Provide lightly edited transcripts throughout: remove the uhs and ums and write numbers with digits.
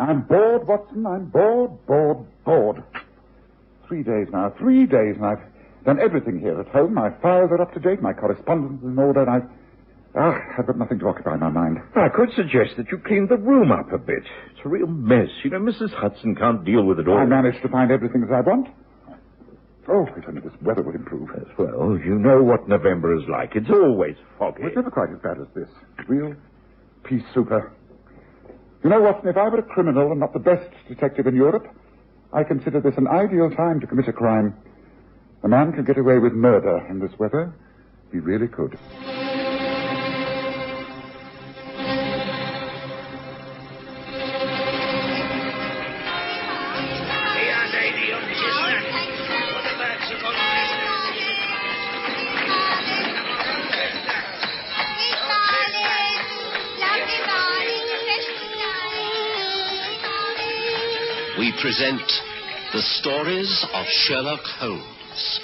I'm bored, Watson. I'm bored. 3 days now, and I've done everything here at home. My files are up to date, my correspondence is in order, and I've got nothing to occupy my mind. I could suggest that you clean the room up a bit. It's a real mess. You know, Mrs. Hudson can't deal with it all. I managed to find everything that I want. Oh, if only this weather would improve. Yes, well, you know what November is like. It's always foggy. It's never quite as bad as this. Real peace super. You know, Watson, if I were a criminal and not the best detective in Europe, I consider this an ideal time to commit a crime. A man could get away with murder in this weather. He really could. We present the stories of Sherlock Holmes.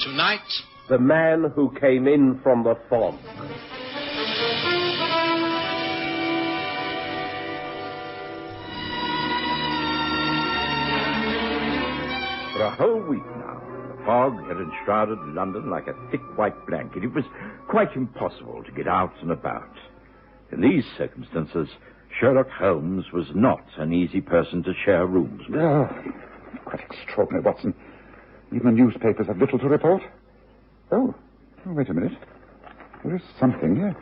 Tonight, the man who came in from the fog. For a whole week now, the fog had enshrouded London like a thick white blanket. It was quite impossible to get out and about. In these circumstances, Sherlock Holmes was not an easy person to share rooms with. Oh, quite extraordinary, Watson. Even the newspapers have little to report. Oh, wait a minute. There is something here.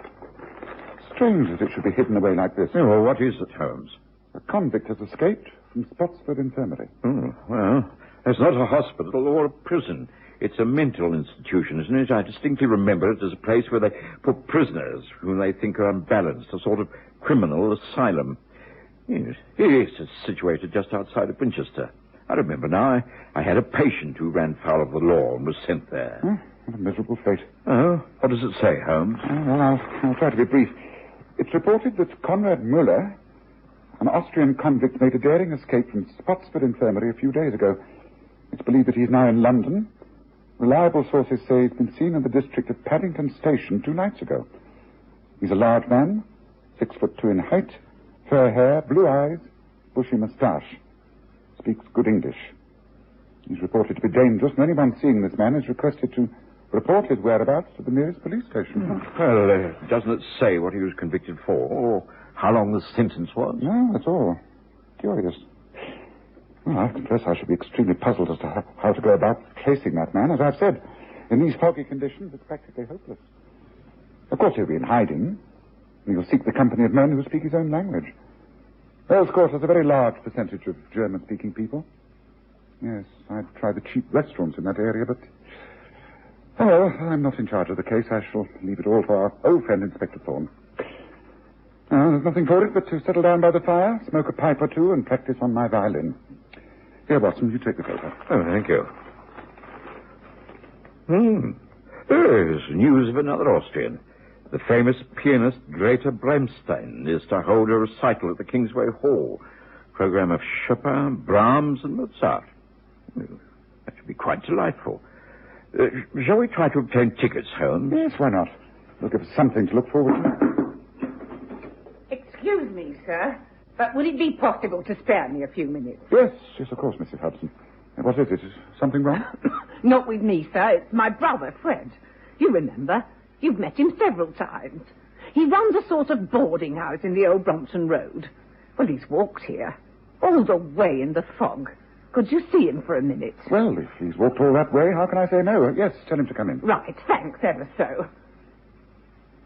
Strange that it should be hidden away like this. Oh, well, what is it, Holmes? A convict has escaped from Spotsford Infirmary. Oh, well, it's not a hospital or a prison. It's a mental institution, isn't it? I distinctly remember it as a place where they put prisoners whom they think are unbalanced, a sort of criminal asylum. Yes, it's situated just outside of Winchester. I remember now. I had a patient who ran foul of the law and was sent there. What a miserable fate. Oh, what does it say, Holmes? Well, I'll try to be brief. It's reported that Conrad Muller, an Austrian convict, made a daring escape from Spotsford Infirmary a few days ago. It's believed that he's now in London. Reliable sources say he's been seen in the district of Paddington Station 2 nights ago. He's a large man, 6'2" in height, fair hair, blue eyes, bushy moustache. Speaks good English. He's reported to be dangerous, and anyone seeing this man is requested to report his whereabouts to the nearest police station. Well, doesn't it say what he was convicted for, or how long the sentence was? No, that's all. Curious. Well, I confess I should be extremely puzzled as to how to go about tracing that man. As I've said, in these foggy conditions, it's practically hopeless. Of course, he'll be in hiding, and he'll seek the company of men who speak his own language. Wales, of course, has a very large percentage of German-speaking people. Yes, I've tried the cheap restaurants in that area, but... Oh, well, I'm not in charge of the case. I shall leave it all for our old friend, Inspector Thorne. There's nothing for it but to settle down by the fire, smoke a pipe or two, and practice on my violin. Here, Watson, you take the paper. Oh, thank you. There's news of another Austrian. The famous pianist Greta Bramstein is to hold a recital at the Kingsway Hall. Program of Chopin, Brahms, and Mozart. That should be quite delightful. Shall we try to obtain tickets, Holmes? Yes, why not? We'll give us something to look forward to. Excuse me, sir, but would it be possible to spare me a few minutes? Yes, of course, Mrs. Hudson. What is it? Is something wrong? Not with me, sir. It's my brother, Fred. You remember. You've met him several times. He runs a sort of boarding house in the old Brompton Road. Well, he's walked here, all the way in the fog. Could you see him for a minute? Well, if he's walked all that way, how can I say no? Yes, tell him to come in. Right, thanks ever so.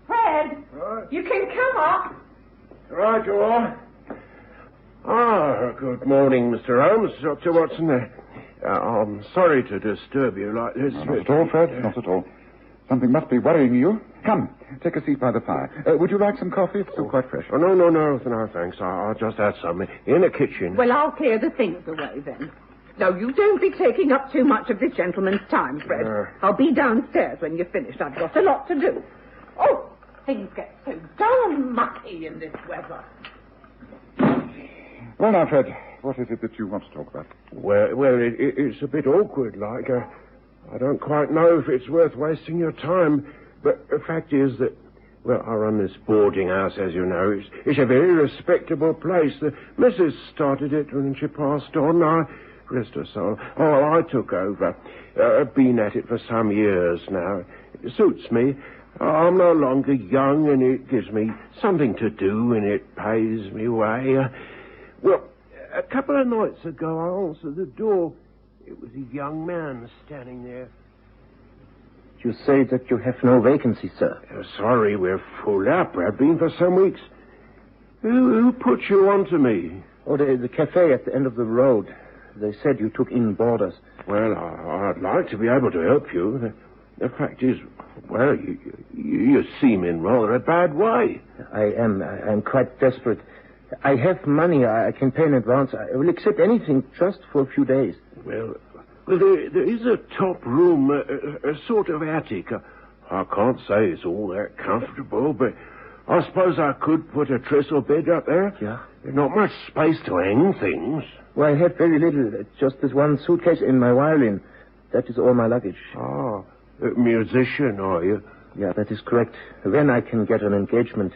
Fred, you can come up. Right, you are. Good morning, Mr. Holmes. Dr. Watson. I'm sorry to disturb you like this. Not at all, Fred, not at all. Something must be worrying you. Come, take a seat by the fire. Would you like some coffee? It's still quite fresh. Oh, no, thanks. I'll just have some in the kitchen. Well, I'll clear the things away then. No, you don't be taking up too much of this gentleman's time, Fred. I'll be downstairs when you're finished. I've got a lot to do. Oh, things get so darn mucky in this weather. Well, now, Fred, What is it that you want to talk about? Well, it's a bit awkward, like. I don't quite know if it's worth wasting your time, but the fact is that, well, I run this boarding house, as you know. It's a very respectable place. The missus started it when she passed on. Rest her soul. I took over. I've been at it for some years now. It suits me. I'm no longer young, and it gives me something to do, and it pays me way. Well, a couple of nights ago, I answered the door. It was a young man standing there. You say that you have no vacancy, sir. Sorry, we're full up. We've been for some weeks. Who put you on to me? Oh, the cafe at the end of the road. They said you took in boarders. Well, I'd like to be able to help you. The fact is, well, you seem in rather a bad way. I'm quite desperate. I have money. I can pay in advance. I will accept anything just for a few days. Well, there is a top room, a sort of attic. I can't say it's all that comfortable, but I suppose I could put a trestle bed up there. Yeah? There's not much space to hang things. Well, I have very little. Just this one suitcase and my violin. That is all my luggage. Ah, a musician, are you? Yeah, that is correct. When I can get an engagement.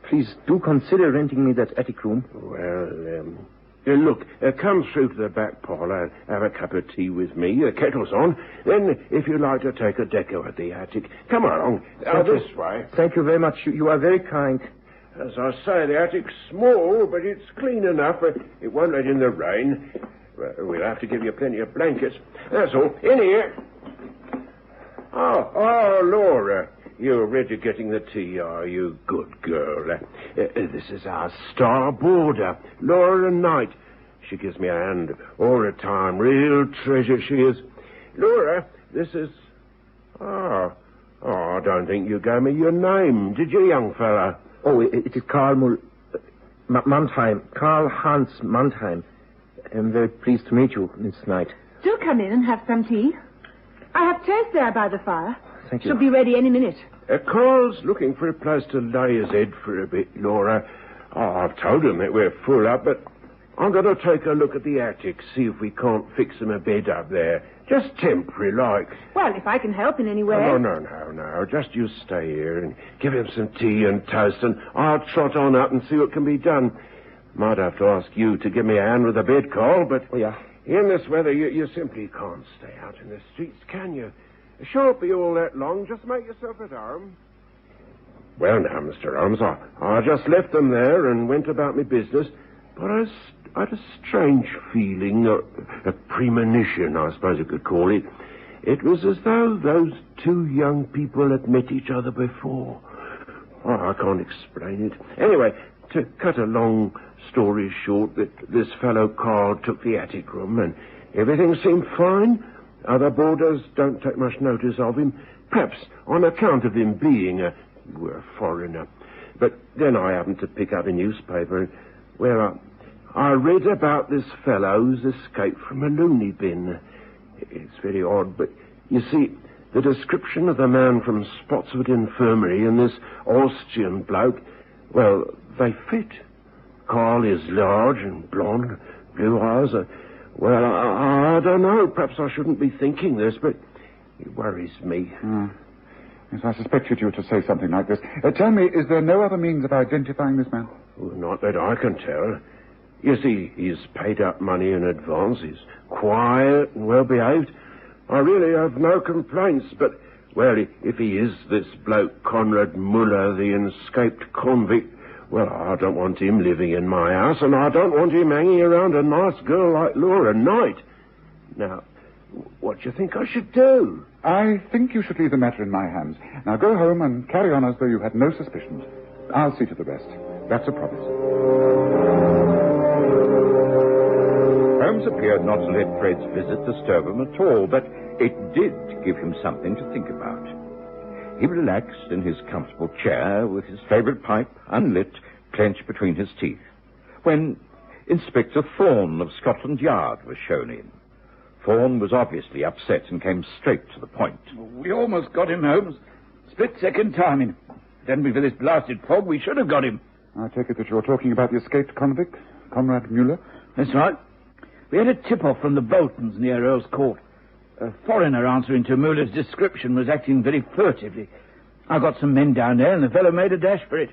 Please do consider renting me that attic room. Well, look, come through to the back parlour, have a cup of tea with me, the kettle's on. Then, if you'd like to take a deco at the attic, come along, this way. Thank you very much. You are very kind. As I say, the attic's small, but it's clean enough. It won't let in the rain. We'll have to give you plenty of blankets. That's all. In here. Oh, Laura. You're ready getting the tea, are you? Good girl. This is our star boarder, Laura Knight. She gives me a hand all the time. Real treasure she is. Laura, this is... Oh, I don't think you gave me your name, did you, young fella? Oh, it is Karl Mannheim. Karl Hans Mannheim. I'm very pleased to meet you, Miss Knight. Do come in and have some tea. I have chairs there by the fire. Thank you. Should be ready any minute. Carl's looking for a place to lay his head for a bit, Laura. I've told him that we're full up, but I'm going to take a look at the attic, see if we can't fix him a bed up there. Just temporary, like. Well, if I can help in any way. Oh, no. Just you stay here and give him some tea and toast, and I'll trot on up and see what can be done. Might have to ask you to give me a hand with the bed, Carl, but... Oh, yeah. In this weather, you simply can't stay out in the streets, can you? It shan't be all that long. Just make yourself at home. Well, now, Mr. Holmes, I just left them there and went about my business, but I had a strange feeling, a premonition, I suppose you could call it. It was as though those two young people had met each other before. Oh, I can't explain it. Anyway, to cut a long story short, that this fellow Carl took the attic room and everything seemed fine. Other boarders don't take much notice of him, perhaps on account of him being a foreigner. But then I happened to pick up a newspaper where I read about this fellow's escape from a loony bin. It's very odd, but you see, the description of the man from Spotswood Infirmary and this Austrian bloke, well, they fit. Carl is large and blonde, blue eyes. Well, I don't know. Perhaps I shouldn't be thinking this, but it worries me. Yes, I suspected you to say something like this. Tell me, is there no other means of identifying this man? Well, not that I can tell. You see, he's paid up money in advance. He's quiet and well-behaved. I really have no complaints, but, well, if he is this bloke Conrad Muller, the escaped convict, well, I don't want him living in my house, and I don't want him hanging around a nice girl like Laura Knight. Now, what do you think I should do? I think you should leave the matter in my hands. Now go home and carry on as though you had no suspicions. I'll see to the rest. That's a promise. Holmes appeared not to let Fred's visit disturb him at all, but it did give him something to think about. He relaxed in his comfortable chair with his favourite pipe, unlit, clenched between his teeth, when Inspector Thorne of Scotland Yard was shown in. Thorne was obviously upset and came straight to the point. We almost got him, Holmes. Split-second timing. If it hadn't been for this blasted fog, we should have got him. I take it that you're talking about the escaped convict, Conrad Muller, That's right. We had a tip-off from the Boltons near Earl's Court. A foreigner answering to Muller's description was acting very furtively. I got some men down there, and the fellow made a dash for it.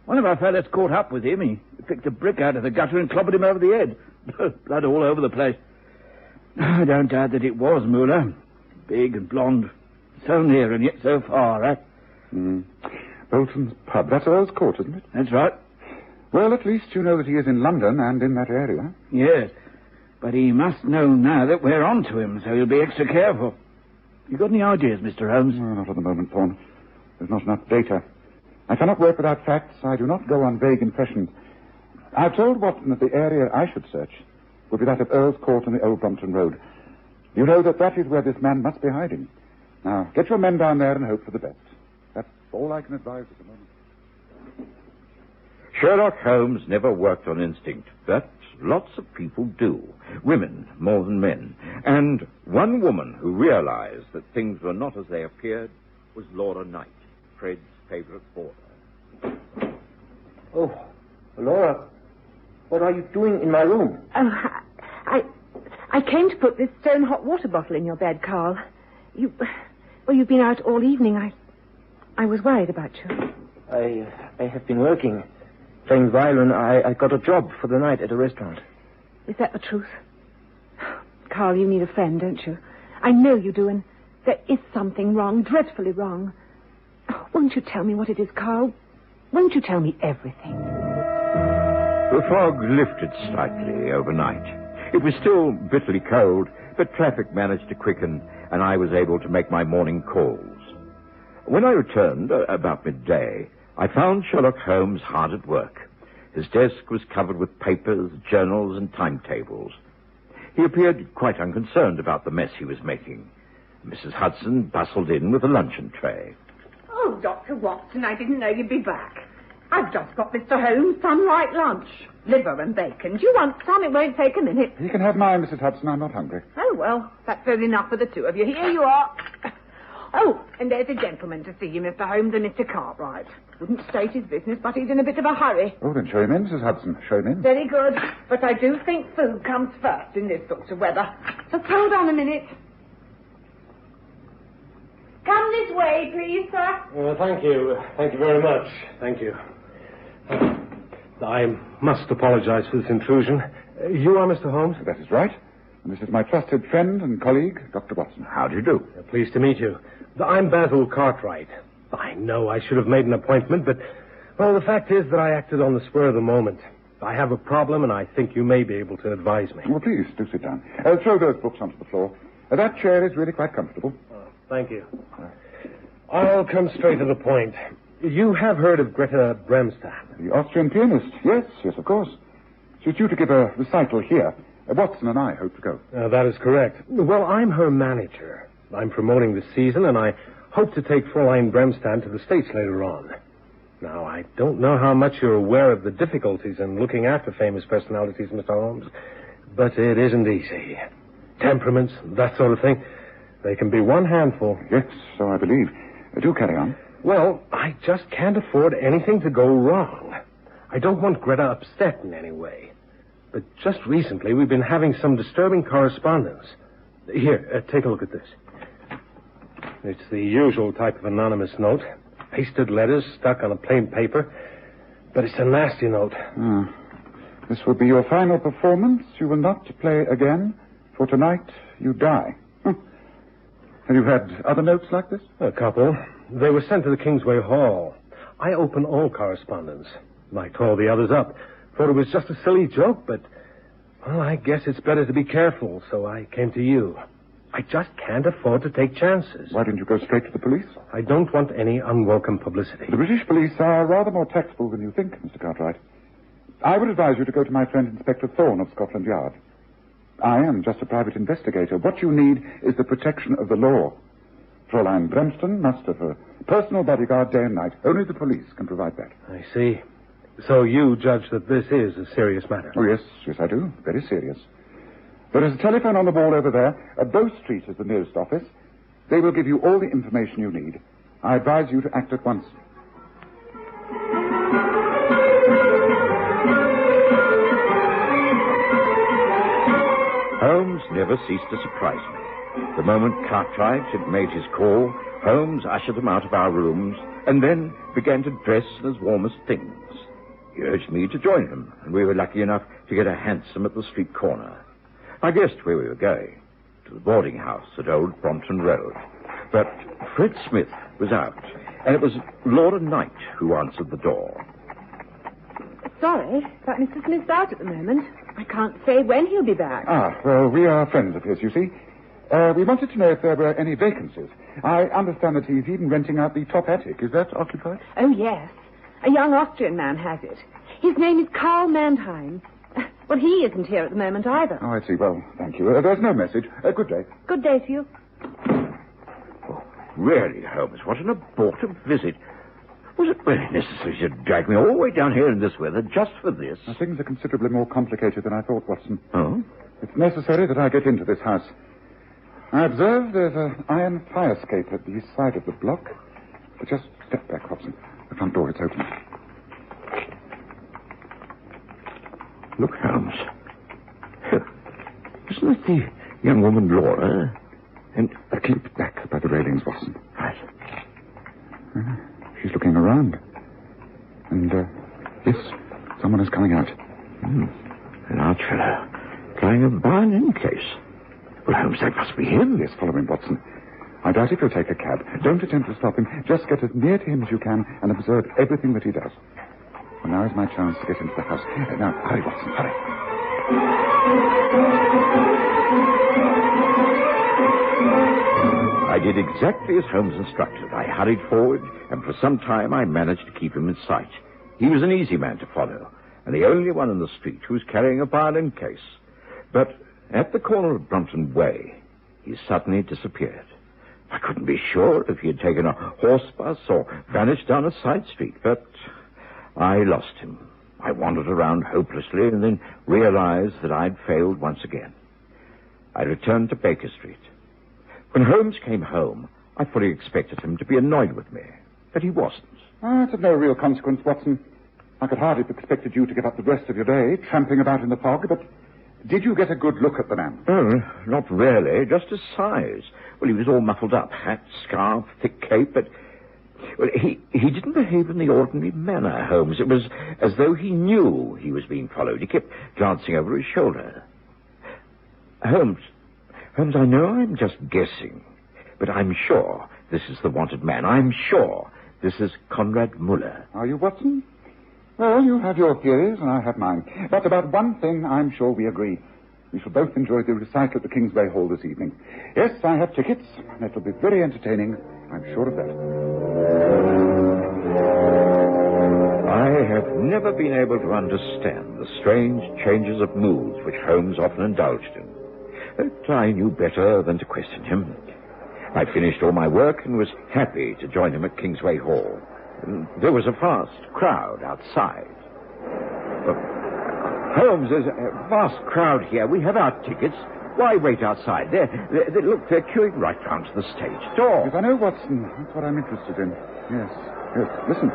One of our fellows caught up with him. He picked a brick out of the gutter and clobbered him over the head. Blood all over the place. I don't doubt that it was Muller. Big and blonde. So near and yet so far, eh? Bolton's pub. That's Earl's Court, isn't it? That's right. Well, at least you know that he is in London and in that area. Yes. But he must know now that we're on to him, so he'll be extra careful. You got any ideas, Mr. Holmes? Oh, not at the moment, Thorne. There's not enough data. I cannot work without facts. I do not go on vague impressions. I've told Watson that the area I should search would be that of Earl's Court on the Old Brompton Road. You know that is where this man must be hiding. Now, get your men down there and hope for the best. That's all I can advise at the moment. Sherlock Holmes never worked on instinct, but lots of people do. Women more than men. And one woman who realized that things were not as they appeared was Laura Knight, Fred's favorite boarder. Oh, Laura, what are you doing in my room? Oh, I came to put this stone hot water bottle in your bed, Carl. You've been out all evening. I was worried about you. I have been working, playing violin. I got a job for the night at a restaurant. Is that the truth? Carl, you need a friend, don't you? I know you do, and there is something wrong, dreadfully wrong. Oh, won't you tell me what it is, Carl? Won't you tell me everything? The fog lifted slightly overnight. It was still bitterly cold, but traffic managed to quicken, and I was able to make my morning calls. When I returned, about midday, I found Sherlock Holmes hard at work. His desk was covered with papers, journals, and timetables. He appeared quite unconcerned about the mess he was making. Mrs. Hudson bustled in with a luncheon tray. Oh, Dr. Watson, I didn't know you'd be back. I've just got Mr. Holmes some light lunch. Liver and bacon. Do you want some? It won't take a minute. You can have mine, Mrs. Hudson. I'm not hungry. Oh, well, that says enough for the two of you. Here you are. Oh, and there's a gentleman to see you, Mr. Holmes, and Mr. Cartwright. Wouldn't state his business, but he's in a bit of a hurry. Oh, then show him in, Mrs. Hudson. Show him in. Very good. But I do think food comes first in this sort of weather. Just hold on a minute. Come this way, please, sir. Thank you. Thank you very much. Thank you. I must apologize for this intrusion. You are Mr. Holmes? That is right. And this is my trusted friend and colleague, Dr. Watson. How do you do? Pleased to meet you. I'm Basil Cartwright. I know I should have made an appointment, but, well, the fact is that I acted on the spur of the moment. I have a problem, and I think you may be able to advise me. Well, please, do sit down. Throw those books onto the floor. That chair is really quite comfortable. Thank you. I'll come straight to the point. You have heard of Greta Bremstadt? The Austrian pianist. Yes, of course. She's due to give a recital here. Watson and I hope to go. That is correct. Well, I'm her manager. I'm promoting the season, and I hope to take Fräulein Bremstadt to the States later on. Now, I don't know how much you're aware of the difficulties in looking after famous personalities, Mr. Holmes, but it isn't easy. Temperaments, that sort of thing, they can be one handful. Yes, so I believe. Do carry on. Well, I just can't afford anything to go wrong. I don't want Greta upset in any way. But just recently, we've been having some disturbing correspondence. Here, take a look at this. It's the usual type of anonymous note. Pasted letters stuck on a plain paper. But it's a nasty note. This will be your final performance. You will not play again. For tonight, you die. Have you had other notes like this? A couple. They were sent to the Kingsway Hall. I open all correspondence. I called the others up. Thought it was just a silly joke, but, well, I guess it's better to be careful, so I came to you. I just can't afford to take chances. Why didn't you go straight to the police? I don't want any unwelcome publicity. The British police are rather more tactful than you think, Mr. Cartwright. I would advise you to go to my friend Inspector Thorne of Scotland Yard. I am just a private investigator. What you need is the protection of the law. Fräulein Bremston must have a personal bodyguard day and night. Only the police can provide that. I see. So you judge that this is a serious matter? Oh, yes, I do. Very serious. There is a telephone on the wall over there. Bow Street is the nearest office. They will give you all the information you need. I advise you to act at once. Holmes never ceased to surprise me. The moment Cartwright had made his call, Holmes ushered him out of our rooms and then began to dress in his warmest things. He urged me to join him, and we were lucky enough to get a hansom at the street corner. I guessed where we were going, to the boarding house at Old Brompton Road. But Fred Smith was out, and it was Laura Knight who answered the door. Sorry, but Mr. Smith's out at the moment. I can't say when he'll be back. Well, we are friends of his, you see. We wanted to know if there were any vacancies. I understand that he's even renting out the top attic. Is that occupied? Oh, yes. A young Austrian man has it. His name is Karl Mannheim. Well, he isn't here at the moment either. Oh, I see. Well, thank you. There's no message. Good day. Good day to you. Oh, really, Holmes, what an abortive visit. Was it really necessary to drag me all the way down here in this weather just for this? Things are considerably more complicated than I thought, Watson. Oh? It's necessary that I get into this house. I observe there's an iron fire escape at the east side of the block. But just step back, Watson. The front door, it's open. Look, Holmes. Isn't it the young woman Laura? And keep back by the railings, Watson. Right. She's looking around. And, yes, someone is coming out. A large fellow. Carrying a barn case. Well, Holmes, that must be him. Yes, follow him, Watson. I doubt if you'll take a cab. Don't attempt to stop him. Just get as near to him as you can and observe everything that he does. Well, now is my chance to get into the house. Now, hurry, Watson, hurry. I did exactly as Holmes instructed. I hurried forward, and for some time I managed to keep him in sight. He was an easy man to follow, and the only one in the street who was carrying a violin case. But at the corner of Brompton Way, he suddenly disappeared. I couldn't be sure if he had taken a horse bus or vanished down a side street, but I lost him. I wandered around hopelessly and then realized that I'd failed once again. I returned to Baker Street. When Holmes came home, I fully expected him to be annoyed with me, but he wasn't. It's of no real consequence, Watson. I could hardly have expected you to give up the rest of your day tramping about in the fog, but did you get a good look at the man? Oh, not really, just his size. Well, he was all muffled up, hat, scarf, thick cape, but well, he didn't behave in the ordinary manner, Holmes. It was as though he knew he was being followed. He kept glancing over his shoulder. Holmes, I know I'm just guessing, but I'm sure this is the wanted man. I'm sure this is Conrad Muller. Are you, Watson? Well, you have your theories, and I have mine. But about one thing I'm sure we agree. We shall both enjoy the recital at the Kingsway Hall this evening. Yes, I have tickets, and it'll be very entertaining. I'm sure of that. I have never been able to understand the strange changes of moods which Holmes often indulged in. But I knew better than to question him. I finished all my work and was happy to join him at Kingsway Hall. There was a vast crowd outside. But, Holmes, there's a vast crowd here. We have our tickets. Why wait outside? Look, they're queuing right round to the stage door. Yes, I know, Watson. That's what I'm interested in. Yes. Listen.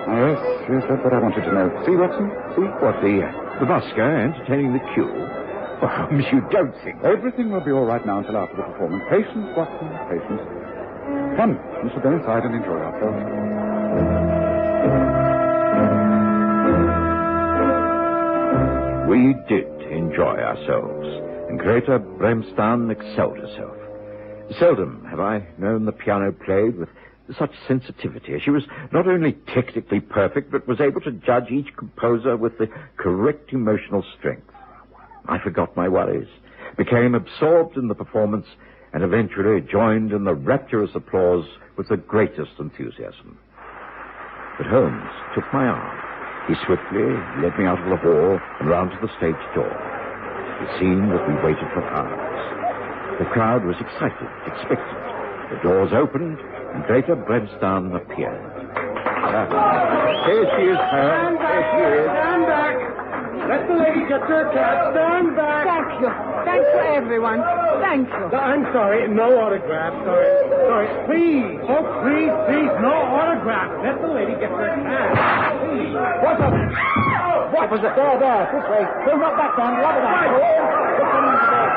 Yes, that's what I wanted to know. See, Watson? See? What, the busker entertaining the queue? Oh, Holmes, you don't think... Everything will be all right now until after the performance. Patience, Watson, patience. Come, we shall go inside and enjoy ourselves. We did enjoy ourselves, and Greta Bremstan excelled herself. Seldom have I known the piano played with such sensitivity. She was not only technically perfect, but was able to judge each composer with the correct emotional strength. I forgot my worries, became absorbed in the performance, and eventually joined in the rapturous applause with the greatest enthusiasm. But Holmes took my arm. He swiftly led me out of the hall and round to the stage door. It seemed that we waited for hours. The crowd was excited, expectant. The doors opened, and Greta Bremstan appeared. Here she is, Holmes. Here she is. Stand back. Let the lady get her cab. Stand back. Thank you. Thanks for everyone. Thank you. I'm sorry. No autograph. Sorry. Please. Oh, please. No autograph. Let the lady get her cab. Please. What's up? What was it? There, this way. Don't knock back down. Rub it out. Look into there.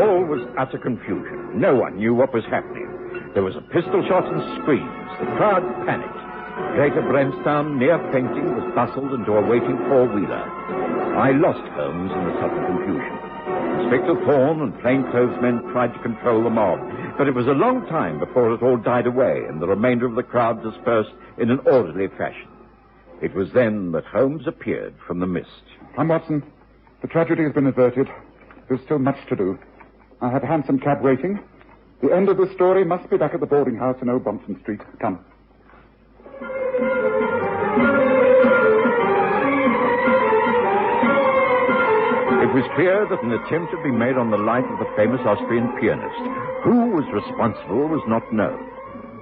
All was utter confusion. No one knew what was happening. There was a pistol shot and screams. The crowd panicked. Greater Bremstown, near fainting, was bustled into a waiting four-wheeler. I lost Holmes in the sudden confusion. Inspector Thorne and plainclothesmen tried to control the mob, but it was a long time before it all died away and the remainder of the crowd dispersed in an orderly fashion. It was then that Holmes appeared from the mist. I'm Watson. The tragedy has been averted. There's still much to do. I have a hansom cab waiting. The end of the story must be back at the boarding house in Old Brompton Street. Come. It was clear that an attempt had been made on the life of the famous Austrian pianist. Who was responsible was not known.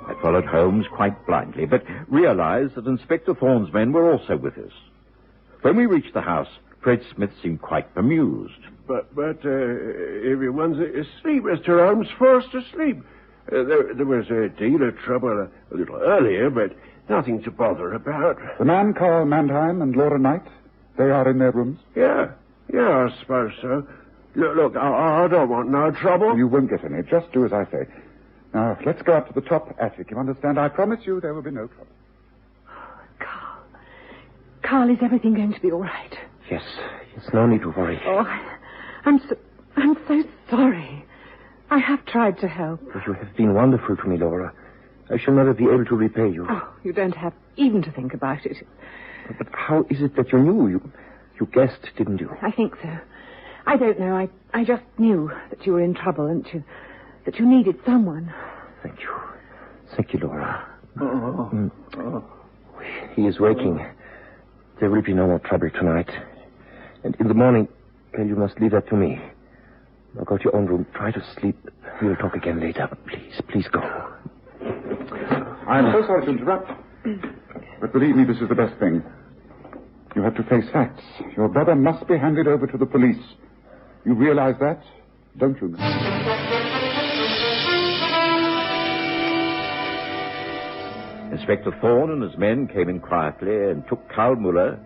I followed Holmes quite blindly, but realized that Inspector Thorne's men were also with us. When we reached the house, Fred Smith seemed quite bemused. But everyone's asleep, Mr. Holmes, forced asleep. There was a deal of trouble a little earlier, but nothing to bother about. The man Carl Mannheim and Laura Knight, they are in their rooms? Yeah, I suppose so. Look, I don't want no trouble. You won't get any. Just do as I say. Now, let's go up to the top attic. You understand? I promise you there will be no trouble. Carl, is everything going to be all right? Yes, no need to worry. Oh, I'm so sorry. I have tried to help. You have been wonderful to me, Laura. I shall never be able to repay you. Oh, you don't have even to think about it. But how is it that you knew? You guessed, didn't you? I think so. I don't know. I just knew that you were in trouble and that you needed someone. Thank you. Thank you, Laura. He is waking. There will be no more trouble tonight. And in the morning, well, you must leave that to me. Now go to your own room. Try to sleep. We'll talk again later. Please go. I'm so sorry to interrupt. But believe me, this is the best thing. You have to face facts. Your brother must be handed over to the police. You realize that, don't you? Inspector Thorne and his men came in quietly and took Karl Muller,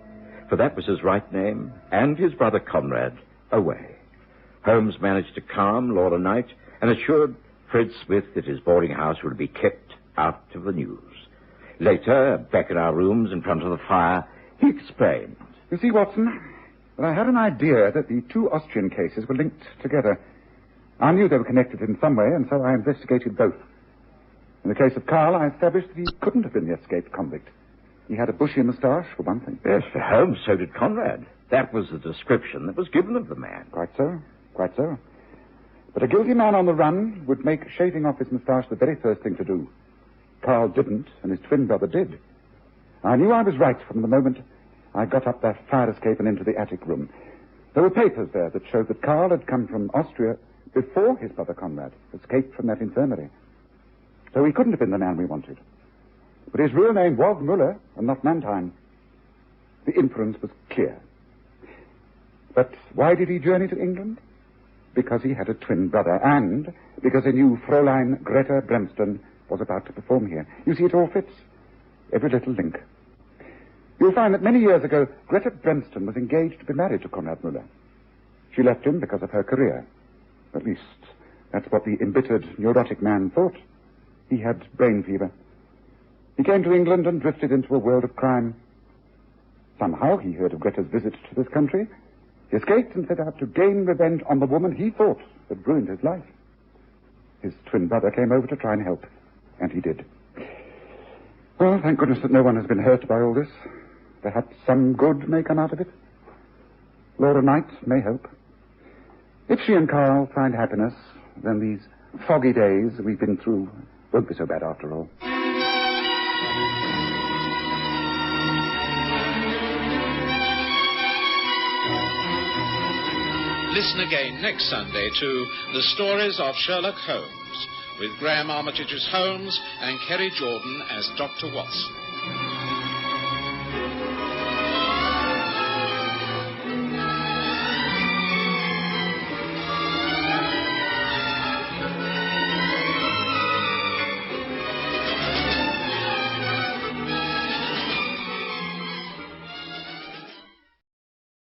for that was his right name, and his brother Conrad, away. Holmes managed to calm Laura Knight and assured Fred Smith that his boarding house would be kept out of the news. Later, back in our rooms in front of the fire, he explained. You see, Watson, that I had an idea that the two Austrian cases were linked together. I knew they were connected in some way, and so I investigated both. In the case of Carl, I established that he couldn't have been the escaped convict. He had a bushy moustache, for one thing. Yes, for Holmes, so did Conrad. That was the description that was given of the man. Quite so. But a guilty man on the run would make shaving off his moustache the very first thing to do. Carl didn't, and his twin brother did. I knew I was right from the moment I got up that fire escape and into the attic room. There were papers there that showed that Carl had come from Austria before his brother Conrad escaped from that infirmary. So he couldn't have been the man we wanted. But his real name was Muller and not Mannheim. The inference was clear. But why did he journey to England? Because he had a twin brother, and because he knew Fräulein Greta Bremston was about to perform here. You see, it all fits. Every little link. You'll find that many years ago, Greta Bremston was engaged to be married to Conrad Muller. She left him because of her career. At least, that's what the embittered, neurotic man thought. He had brain fever. He came to England and drifted into a world of crime. Somehow he heard of Greta's visit to this country. He escaped and set out to gain revenge on the woman he thought had ruined his life. His twin brother came over to try and help, and he did. Well, thank goodness that no one has been hurt by all this. Perhaps some good may come out of it. Laura Knight may help. If she and Carl find happiness, then these foggy days we've been through won't be so bad after all. Listen again next Sunday to The Stories of Sherlock Holmes, with Graham Armitage's Holmes and Kerry Jordan as Dr. Watson.